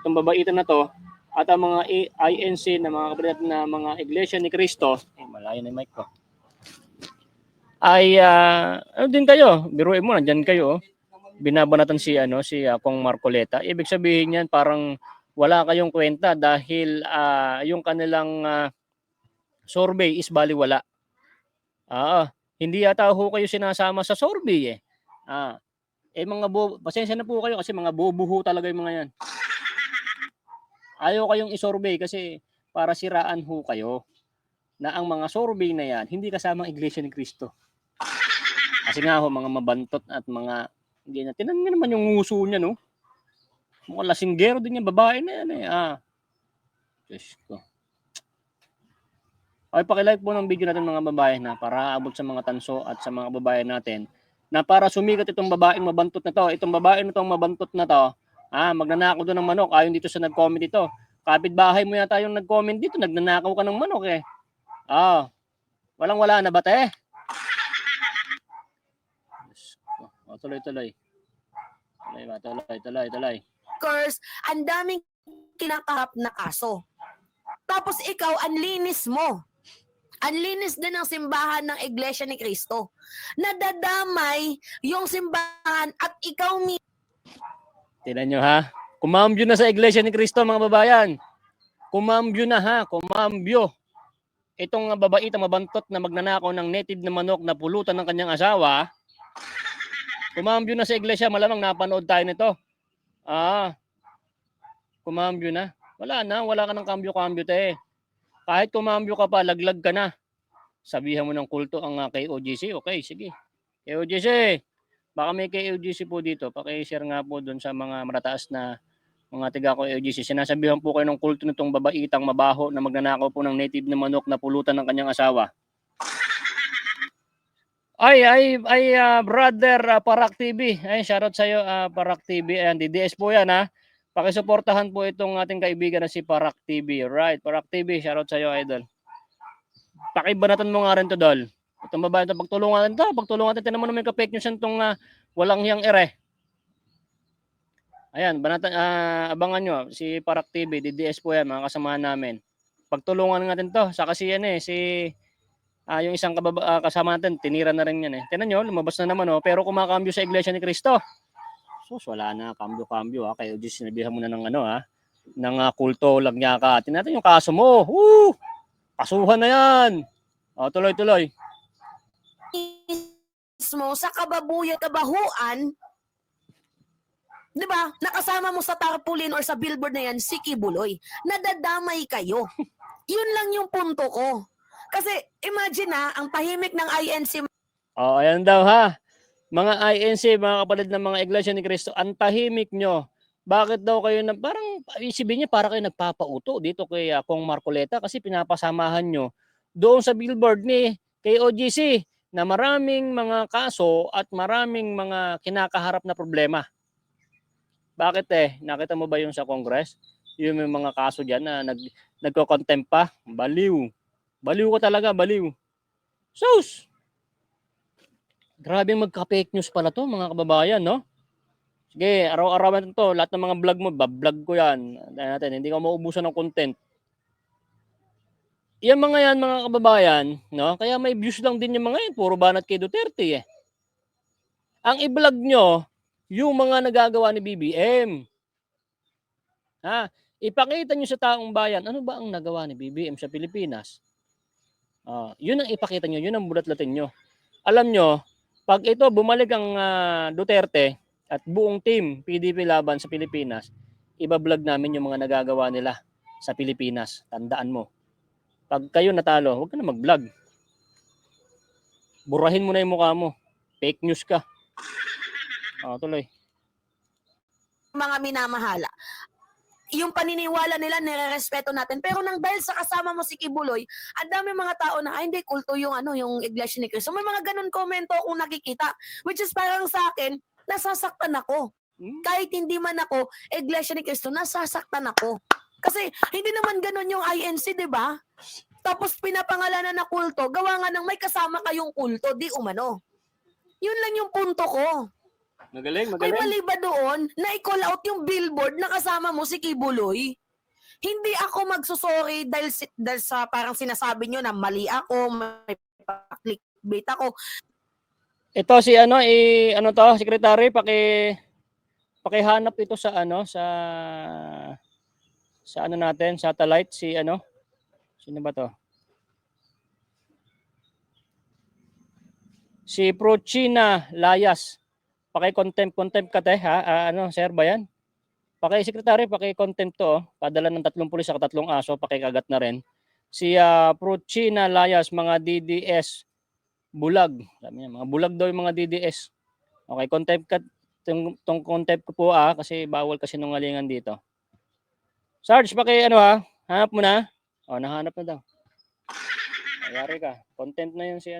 Itong babaitan na to, at ang mga INC na mga kapatid na mga Iglesia ni Cristo, malayo na yung mic ko. Ay, ano din kayo? Biruin mo, nandyan kayo. Binabanatan si Kong Marcoleta. Ibig sabihin yan, parang wala kayong kwenta dahil yung kanilang survey is baliwala. Hindi yata ho kayo sinasama sa survey eh. Pasensya na po kayo kasi mga bobo talaga yung mga yan. Ayaw kayong isurvey kasi para siraan ho kayo na ang mga survey na yan hindi kasama ang Iglesia ni Cristo. Kasi nga ho, mga mabantot at mga hindi na. Tinan nga naman yung nguso niya, no? Mukhang lasinggero din yung babae na yan eh. Diyos ko. Okay, pakilike po ng video natin mga babae na para abot sa mga tanso at sa mga babae natin na para sumikat itong babaeng mabantot na to. Itong babae na itong mabantot na to, magnanakaw doon ng manok. Ayon dito sa nag-comment dito. Kapitbahay mo yata yung nag-comment dito. Nagnanakaw ka ng manok eh. Walang-wala na ba te? Tuloy. Tuloy. Course, ang daming kinakaharap na kaso. Tapos ikaw, ang linis mo. Ang linis din ng simbahan ng Iglesia ni Cristo. Nadadamay yung simbahan at ikaw Tingnan nyo ha. Kumambyo na sa Iglesia ni Cristo mga babayan. Kumambyo na ha. Kumambyo. Itong babaitang mabantot na magnanakaw ng native na manok na pulutan ng kanyang asawa. Kumambyo na sa Iglesia. Malamang napanood tayo nito. Kumambyo na. Wala ka ng kambyo-kambyo te. Kahit kumambyo ka pa, laglag ka na. Sabihan mo ng kulto ang kay OGC. Okay, sige. Kay OGC. Baka may kay OGC po dito. Paki-share nga po doon sa mga matataas na mga tiga ko OGC. Sinasabihan po kayo ng kulto nitong babaitang mabaho na magnanakaw po ng native na manok na pulutan ng kanyang asawa. Brother Parak TV. Ay, shoutout sa iyo Parak TV. Ayan, DDS po yan ha. Pakisuportahan po itong ating kaibigan na si Parak TV. Right, Parak TV, shoutout sa iyo idol. Pakibanatan mo nga rin to dol. Itong babae ito, pagtulungan natin. Tinan mo naman yung ka-fake news itong walang hiyang ere. Ayan, abangan nyo. Si Parak TV, DDS po yan, mga kasamahan namin. Pagtulungan natin to. Saka si yung isang kasama natin, tinira na rin yan eh. Tinan nyo, lumabas na naman pero kumakambyo sa Iglesia ni Cristo. Sus, wala na, kambyo ha. Kayo Diyos, sinabihan mo na ng ng kulto lang niya ka. Tingnan natin yung kaso mo. Kasuhan na yan. Tuloy. mo sa kabahuan, di ba, nakasama mo sa tarpaulin or sa billboard na yan, si Kibuloy. Nadadamay kayo. Yun lang yung punto ko. Kasi imagine ang tahimik ng INC. Ayan daw ha. Mga INC, mga kapatid ng mga Iglesia ni Cristo, ang tahimik nyo. Bakit daw kayo parang isipin niyo para kayo nagpapauto dito kay Kong Marcoleta kasi pinapasamahan nyo doon sa billboard ni kay OGC na maraming mga kaso at maraming mga kinakaharap na problema. Bakit nakita mo ba yung sa Congress? Yung may mga kaso diyan na nagko-contempt pa. Baliw. Baliw ko talaga, baliw. Sus! Grabe magka-fake news pala to, mga kababayan, no? Sige, araw-arawan to. Lahat ng mga vlog mo, bablog ko yan. Dahil natin, hindi ka mauubusan ng content. Yan mga kababayan, no? Kaya may views lang din yung mga yan. Puro banat kay Duterte, eh. Ang i-vlog nyo, yung mga nagagawa ni BBM. Ha? Ipakita nyo sa taong bayan, ano ba ang nagawa ni BBM sa Pilipinas? Yun ang ipakita nyo, yun ang bulat-latin nyo. Alam nyo, pag ito bumalik ang Duterte at buong team PDP laban sa Pilipinas, iba-vlog namin yung mga nagagawa nila sa Pilipinas. Tandaan mo. Pag kayo natalo, huwag ka na mag-vlog. Burahin mo na yung mukha mo. Fake news ka. Tuloy. Mga minamahala. Yung paniniwala nila, nire-respeto natin. Pero nang dahil sa kasama mo si Kibuloy, ang dami mga tao na, hindi, kulto yung yung Iglesia ni Cristo. May mga ganun komento akong nakikita. Which is parang sa akin, nasasaktan ako. Kahit hindi man ako, Iglesia ni Cristo, nasasaktan ako. Kasi hindi naman ganun yung INC, di ba? Tapos pinapangalanan na kulto, gawa nga ng may kasama kayong kulto, di umano. Yun lang yung punto ko. Magaling, May magaling. mali ba doon na i-call out yung billboard na kasama mo si Kibuloy? Hindi ako magsusorry dahil sa parang sinasabi nyo na mali ako, may clickbait ako. Ito si secretary, pakihanap ito sa sa natin, satellite, sino ba to? Si Prochina Layas. Paki-contempt ka ha. Sir ba yan? Secretary, paki-contempt to. Padala ng 3 pulis sa 3 aso, pakikagat na rin. Si Prochina Layas, mga DDS bulag. Sabi niya, mga bulag daw yung mga DDS. Okay, contempt ka. Tong contempt ko po kasi bawal kasi nungalingan dito. Sarge, hanap mo na. Nahanap na daw. Ayari ka. Contempt na yun si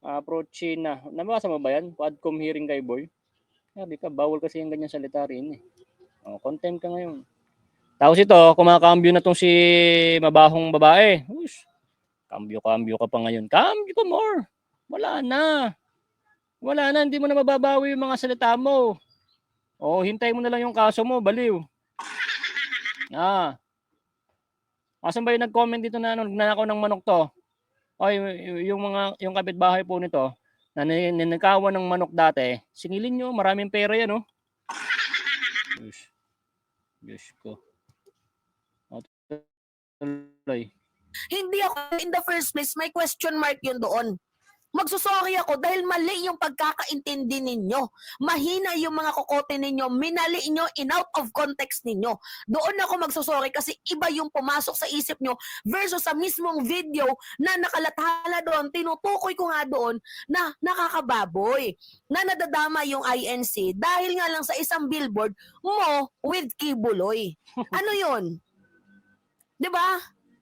Prochina. Nabasa mo ba yan? Quadcom hearing kay Boy. Sabi ka, bawal kasi yung ganyan salita rin eh. Contempt ka ngayon. Tapos ito, kumakambyo na tong si mabahong babae. Ush, kambyo ka pa ngayon. Kambyo ka more. Wala na, hindi mo na mababawi yung mga salita mo. Hintay mo na lang yung kaso mo, baliw. Asan ba yung nag-comment dito na nagnanakaw ng manok to? Yung kapitbahay po nito, na ninakawan ng manok dati, singilin nyo, maraming pera yan, Diyos ko. Tuloy. Hindi ako, in the first place, may question mark yun doon. Magsusorry ako dahil mali yung pagkakaintindi ninyo. Mahina yung mga kokote ninyo, minali nyo, in out of context ninyo. Doon ako magsusorry kasi iba yung pumasok sa isip nyo versus sa mismong video na nakalathala doon, tinutukoy ko nga doon na nakakababoy, na nadadama yung INC dahil nga lang sa isang billboard mo with Kibuloy. Ano yun? Diba?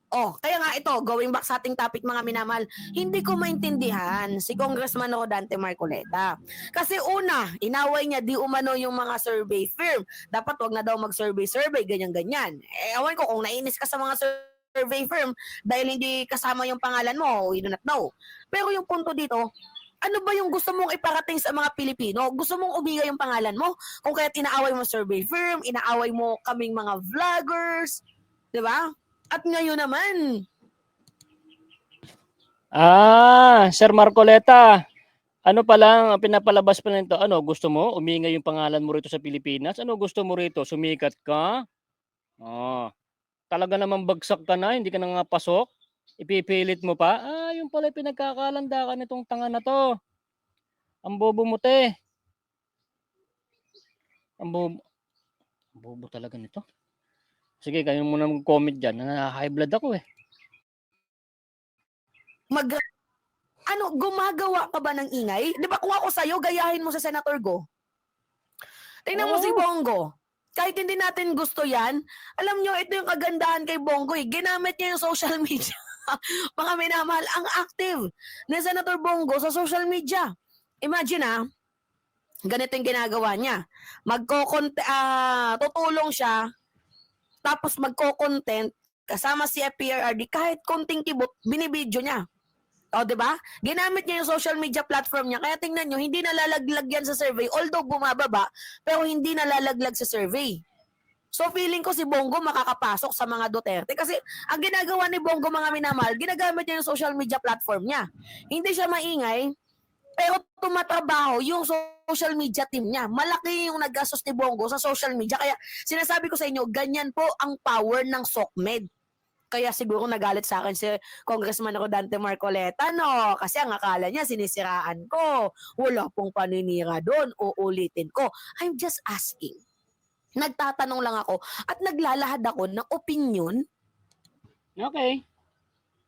Kaya nga ito, going back sa ating topic mga minamahal, hindi ko maintindihan si Congressman Rodante Marcoleta. Kasi una, inaway niya di umano yung mga survey firm. Dapat wag na daw mag-survey, ganyan-ganyan. Ewan ko kung nainis ka sa mga survey firm dahil hindi kasama yung pangalan mo, we do not know. Pero yung punto dito, ano ba yung gusto mong iparating sa mga Pilipino? Gusto mong umigay yung pangalan mo? Kung kaya inaaway mo survey firm, inaaway mo kaming mga vloggers, di ba? At ngayon naman. Sir Marcoleta, ano pa lang, pinapalabas pa lang ito, gusto mo, umingay yung pangalan mo rito sa Pilipinas? Ano gusto mo rito, sumikat ka? Talaga namang bagsak ka na, hindi ka na nga pasok? Ipipilit mo pa? Yung pala pinagkakalandakan nitong tanga na to. Ang bobo mo, te. Ang bobo talaga nito. Sige, kayo muna mag-comment dyan. High blood ako eh. Gumagawa ka ba ng ingay? Di ba kung ako sa'yo, gayahin mo sa Senator Go? Tingnan mo si Bongo. Kahit hindi natin gusto yan, alam nyo, ito yung kagandahan kay Bongo eh. Ginamit niya yung social media. Mga minamahal, ang active ni Senator Bongo sa social media. Imagine ganito yung ginagawa niya. Tutulong siya tapos magko-content, kasama si FPRRD, kahit konting kibot, binibidyo niya. O, di ba? Ginamit niya yung social media platform niya. Kaya tingnan nyo, hindi nalalaglag yan sa survey. Although bumababa, pero hindi nalalaglag sa survey. So feeling ko si Bongo makakapasok sa mga Duterte kasi ang ginagawa ni Bongo, mga minamahal, ginagamit niya yung social media platform niya. Hindi siya maingay, pero tumatrabaho yung social media team niya. Malaki yung naggastos ni Bongo sa social media. Kaya sinasabi ko sa inyo, ganyan po ang power ng SOCMED. Kaya siguro nagalit sa akin si Congressman Rodante Marcoleta, no? Kasi ang akala niya sinisiraan ko. Wala pong paninira doon. Uulitin ko. I'm just asking. Nagtatanong lang ako at naglalahad ako ng opinion. Okay.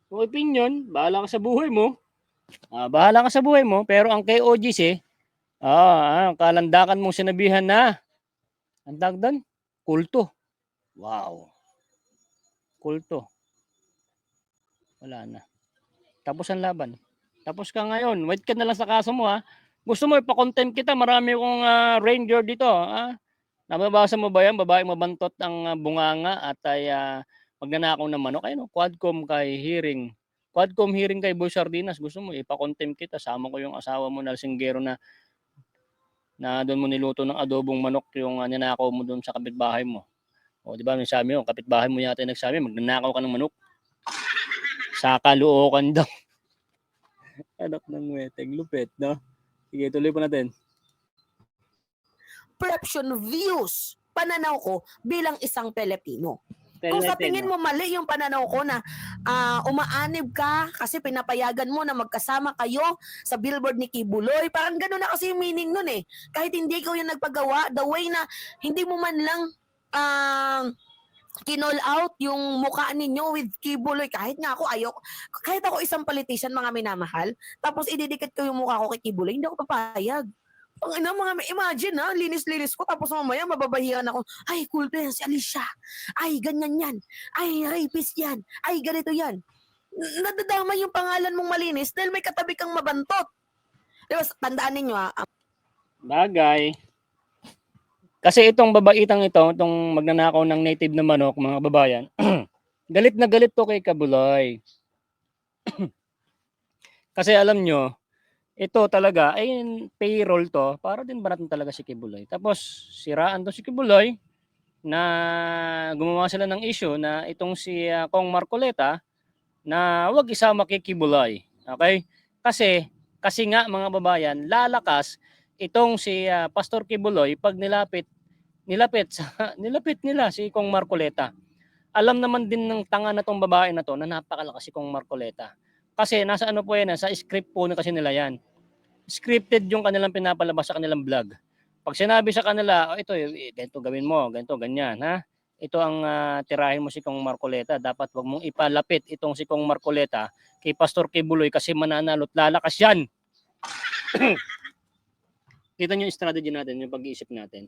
Kung opinion, bahala ka sa buhay mo. Bahala ka sa buhay mo. Pero ang KOGC, kalandakan mong sinabihan na, ang tawag doon, kulto. Wow. Kulto. Wala na. Tapos ang laban. Tapos ka ngayon. Wait ka na lang sa kaso mo, ha. Gusto mo ipa-contempt kita, marami akong ranger dito, ha. Nababasa mo ba yan? Babaeng mabantot ang bunganga at ay magnanakaw ng manok. Ayun, Quadcom kay hearing. Quadcom hearing kay Boy Sardinas. Gusto mo ipa-contempt kita. Sama ko yung asawa mo na singgero na doon mo niluto ng adobong manok yung ninakaw mo doon sa kapitbahay mo. O, di ba, may sabi mo, kapitbahay mo yata yung nagsabi, magnanakaw ka ng manok. Sa kaluokan daw. Anak ng weteng, lupit, no? Sige, tuloy po natin. Perception views, pananaw ko bilang isang Pilipino. Kung sa tingin mo mali yung pananaw ko na umaanib ka kasi pinapayagan mo na magkasama kayo sa billboard ni Kibuloy, parang gano'n na kasi yung meaning nun eh. Kahit hindi ikaw yung nagpagawa, the way na hindi mo man lang kinall out yung mukha ninyo with Kibuloy. Kahit nga ako, kahit ako isang politician, mga minamahal, tapos ididikit ko yung mukha ko kay Kibuloy, hindi ako papayag. Imagine linis-linis ko, tapos mamaya mababahiran ako, ay, kulto yan si Alicia, ay, ganyan yan, ay, rapist yan, ay, ganito yan. Nadadama yung pangalan mong malinis dahil may katabi kang mabantot. Diba, tandaan ninyo Bagay. Kasi itong babaitang itong magnanakaw ng native na manok, mga babayan, galit na galit to kay Kibuloy. Kasi alam nyo, ito talaga, ay payroll to, para din ba natin talaga si Kibuloy. Tapos, siraan to si Kibuloy, na gumawa sila ng issue na itong si Kong Marcoleta, na wag isama kay Kibuloy. Okay? Kasi nga mga babayan, lalakas itong si Pastor Kibuloy pag nilapit nila si Kong Marcoleta. Alam naman din ng tanga na tong babae na to na napakalakas si Kong Marcoleta. Kasi nasa ano po yan, sa script po na kasi nila yan. Scripted yung kanilang pinapalabas sa kanilang vlog. Pag sinabi sa kanila, ito, ganito gawin mo, ganito, ganyan, ha? Ito ang tirahin mo si Kong Marcoleta. Dapat wag mong ipalapit itong si Kong Marcoleta kay Pastor Kibuloy kasi mananalo't lalakas yan. Kita nyo yung strategy natin, yung pag-iisip natin.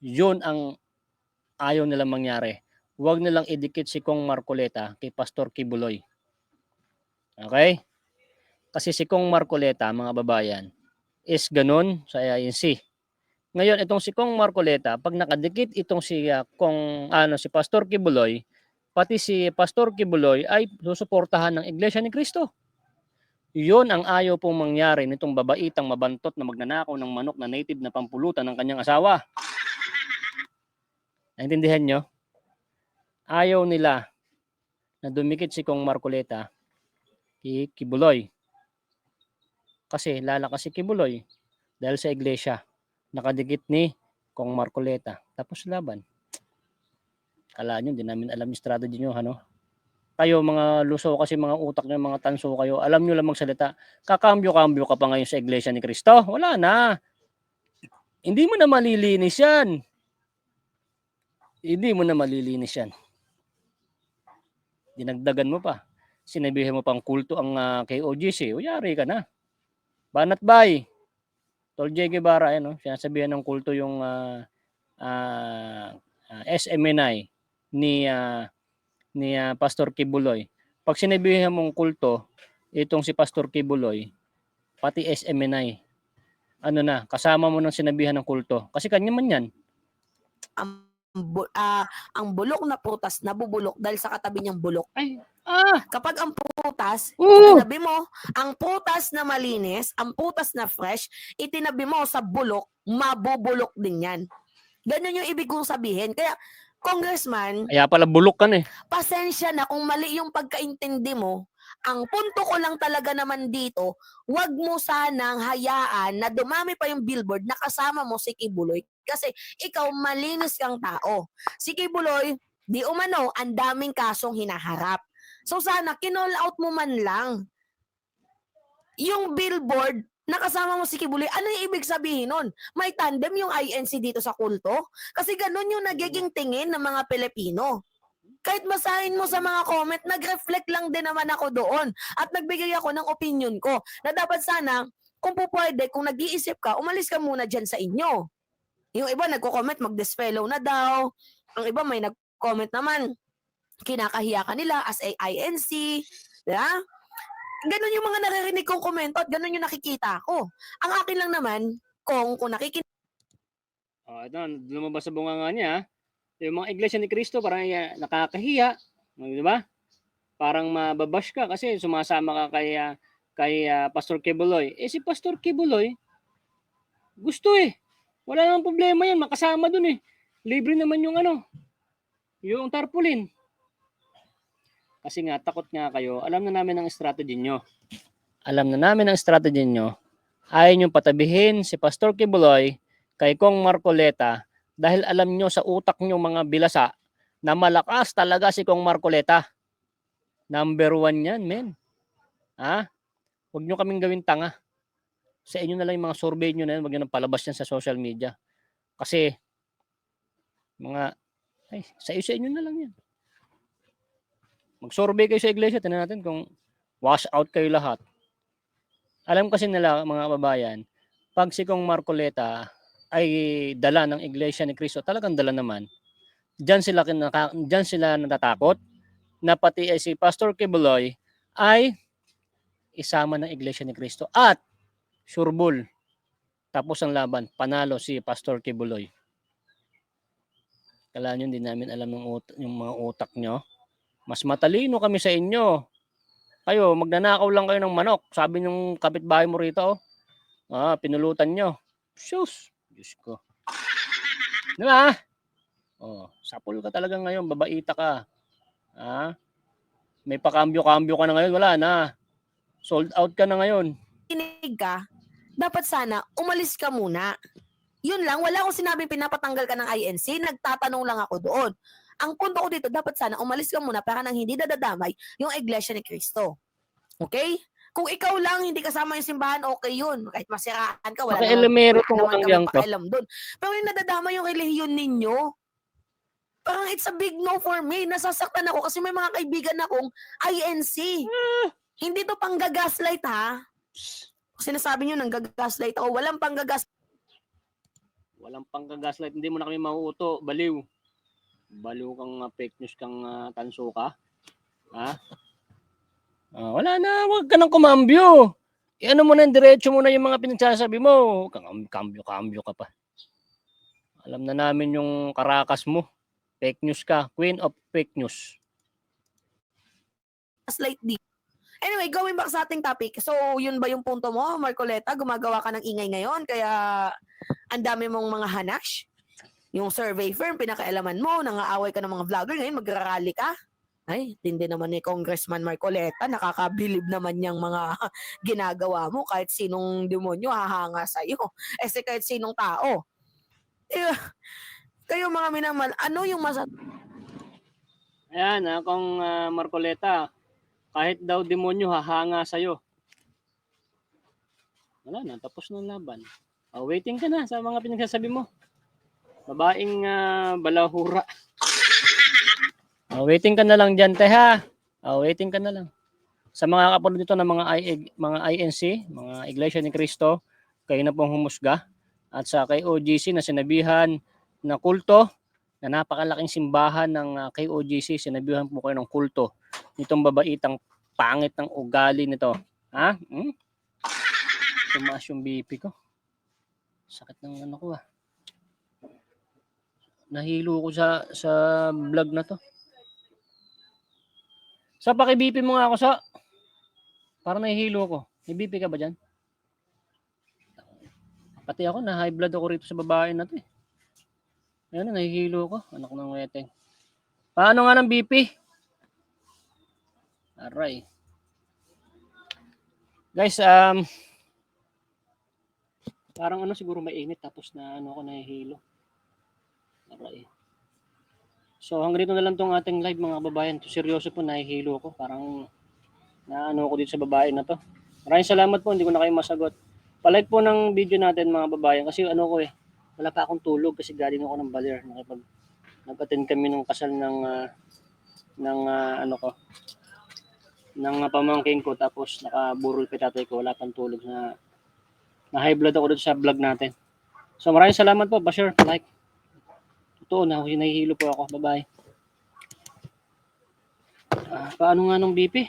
Yun ang ayaw nilang mangyari. Huwag nilang idikit si Kong Marcoleta kay Pastor Kibuloy. Okay? Kasi si Kong Marcoleta, mga babayan, is ganun sa INC. Ngayon, itong si Kong Marcoleta, pag nakadikit itong si si Pastor Kibuloy, pati si Pastor Kibuloy ay susuportahan ng Iglesia ni Cristo. Yun ang ayaw pong mangyari nitong babaitang mabantot na magnanakaw ng manok na native na pampulutan ng kanyang asawa. Naintindihan nyo? Ayaw nila na dumikit si Kong Marcoleta kay Kibuloy. Kasi lalakas si Kibuloy dahil sa iglesia. Nakadikit ni Kong Marcoleta. Tapos laban. Kala nyo, hindi namin alam yung strategy nyo, ano? Kayo, mga luso kasi mga utak nyo, mga tanso kayo, alam nyo lang magsalita. Kakambyo-kambyo ka pa ngayon sa iglesia ni Cristo? Wala na. Hindi mo na malilinis yan. Hindi mo na malilinis yan. Dinagdagan mo pa. Sinabihan mo pang kulto ang KOGC. O yari ka na. Banat bay. Tol J. Guevara, sinasabihan ng kulto yung SMNI ni Pastor Kibuloy. Pag sinabihan mong kulto, itong si Pastor Kibuloy, pati SMNI, kasama mo ng sinabihan ng kulto. Kasi kanya man yan. ang bulok na prutas nabubulok dahil sa katabi niyang bulok. Ay, Kapag ang prutas, Oo. itinabi mo, ang prutas na malinis, ang prutas na fresh, itinabi mo sa bulok, mabubulok din yan. Ganun yung ibig kong sabihin. Kaya, Congressman, kaya pala bulok ka na eh. pasensya na kung mali yung pagkaintindi mo. Ang punto ko lang talaga naman dito, wag mo sanang hayaan na dumami pa yung billboard na kasama mo si Kibuloy. Kasi ikaw malinis kang tao. Si Kibuloy, di umano, ang daming kasong hinaharap. So sana, kinall out mo man lang yung billboard na kasama mo si Kibuloy. Ano yung ibig sabihin nun? May tandem yung INC dito sa kulto? Kasi ganun yung nagiging tingin ng mga Pilipino. Kahit basahin mo sa mga comment, nag-reflect lang din naman ako doon. At nagbigay ako ng opinion ko na dapat sana, kung po pwede, kung nag-iisip ka, umalis ka muna dyan sa inyo. Yung iba nagko-comment, mag-disfellow na daw. Ang iba may nag-comment naman, kinakahiya ka nila as a INC. Diba? Ganun yung mga naririnig kong komento at ganun yung nakikita ko. Ang akin lang naman, kung nakikinig Ito, lumabas sa bunganga niya. Yung mga iglesia ni Cristo, parang nakakahiya. Di ba? Parang mababash ka kasi sumasama ka kay Pastor Kibuloy. Si Pastor Kibuloy, gusto eh. Wala namang problema yan. Makasama dun eh. Libre naman yung tarpaulin. Kasi nga, takot nga kayo. Alam na namin ang strategy nyo. Ayaw nyo patabihin si Pastor Kibuloy kay Kong Marcoleta dahil alam nyo sa utak nyo mga bilasa na malakas talaga si Kong Marcoleta. Number 1 yan, men. Huwag nyo kaming gawin tanga. Sa inyo na lang yung mga survey nyo na yan. Huwag nyo nang palabas yan sa social media. Kasi, sa inyo na lang yan. Mag-survey kayo sa iglesia. Tingnan natin kung wash out kayo lahat. Alam kasi nila, mga kababayan, pag si Kong Marcoleta ay dala ng iglesia ni Cristo, talagang dala naman. Diyan sila natatakot na pati si Pastor Kibuloy ay isama ng iglesia ni Cristo. At sureball, tapos ang laban, panalo si Pastor Kibuloy. Kala nyo, hindi namin alam yung mga utak nyo. Mas matalino kami sa inyo. Kayo, magnanakaw lang kayo ng manok. Sabi ng kapitbahay mo rito, pinulutan nyo. Sus, Diyos ko. Diba? Sapul ka talaga ngayon, babaita ka. May pakambyo-kambyo ka na ngayon, wala na. Sold out ka na ngayon. ka, dapat sana umalis ka muna. Yun lang, wala akong sinabing pinapatanggal ka ng INC, nagtatanong lang ako doon. Ang punto ko dito, dapat sana umalis ka muna para nang hindi dadadamay yung iglesia ni Cristo. Okay? Kung ikaw lang, hindi kasama yung simbahan, okay yun. Kahit masiraan ka, wala Elemero kung naman walang kami pakialam doon. Pero yung nadadama yung relihiyon ninyo, parang it's a big no for me. Nasasaktan ako kasi may mga kaibigan akong INC. Hindi to panggagaslight ha. Sinasabi nyo nang gagaslight ako. Walang panggagaslight. Hindi mo na kami mauuto. Baliw. Baliw kang fake news kang tanso ka. Wala na, wag ka nang kumambyo. Ano mo na, diretso mo na yung mga pinagsasabi mo. Kambyo ka pa. Alam na namin yung karakas mo. Fake news ka. Queen of fake news. gaslight di. Anyway, going back sa ating topic. So, yun ba yung punto mo, Marcoleta? Gumagawa ka ng ingay ngayon, kaya ang dami mong mga hanash. Yung survey firm, pinakailaman mo, nangaaway ka ng mga vlogger, ngayon magrarally ka. Ay, tindi naman ni Congressman Marcoleta, nakakabilib naman niyang mga ginagawa mo, kahit sinong demonyo hahanga sa'yo. Kahit sinong tao. Kayo mga minamal, ano yung Ayan, kung Marcoleta, kahit daw demonyo hahanga sa'yo. Wala na, tapos na ang laban. Waiting ka na sa mga pinagsasabi mo. Babaeng balahura. Waiting ka na lang dyan, te ha. Waiting ka na lang. Sa mga kapatid dito ng mga INC, mga Iglesia ni Cristo, kayo na pong humusga. At sa kay OGC na sinabihan na kulto, na napakalaking simbahan ng KOGC, sinabihan po kayo ng kulto nitong babaitang pangit ng ugali nito. Tumaas yung BP ko. Sakit ng ano ko Nahilo ko sa vlog na to. Sa paki-BP mo nga ako sa. Parang nahihilo ko. May BP ka ba dyan? Pati ako, na high blood ako rito sa babae na to eh. Ayan, nahihilo ko. Anak ng weteng. Paano nga ng BP? Aray. Guys, parang siguro mainit tapos na ako nahihilo. Aray. So hanggang dito na lang tong ating live mga kababayan. Seryoso po, nahihilo ko. Parang ko dito sa babae na to. Maraming salamat po, hindi ko na kayo masagot. Palike po ng video natin mga kababayan kasi wala pa akong tulog kasi galing ako ng Baler. Nag-attend kami ng kasal ng pamangkin ko tapos nakaburol pa tatay ko, wala pang tulog na high blood ako dito sa vlog natin. So maraming salamat po, pa-share, like. Totoo na, nahihilo po ako. Bye-bye. Paano nga nung BP?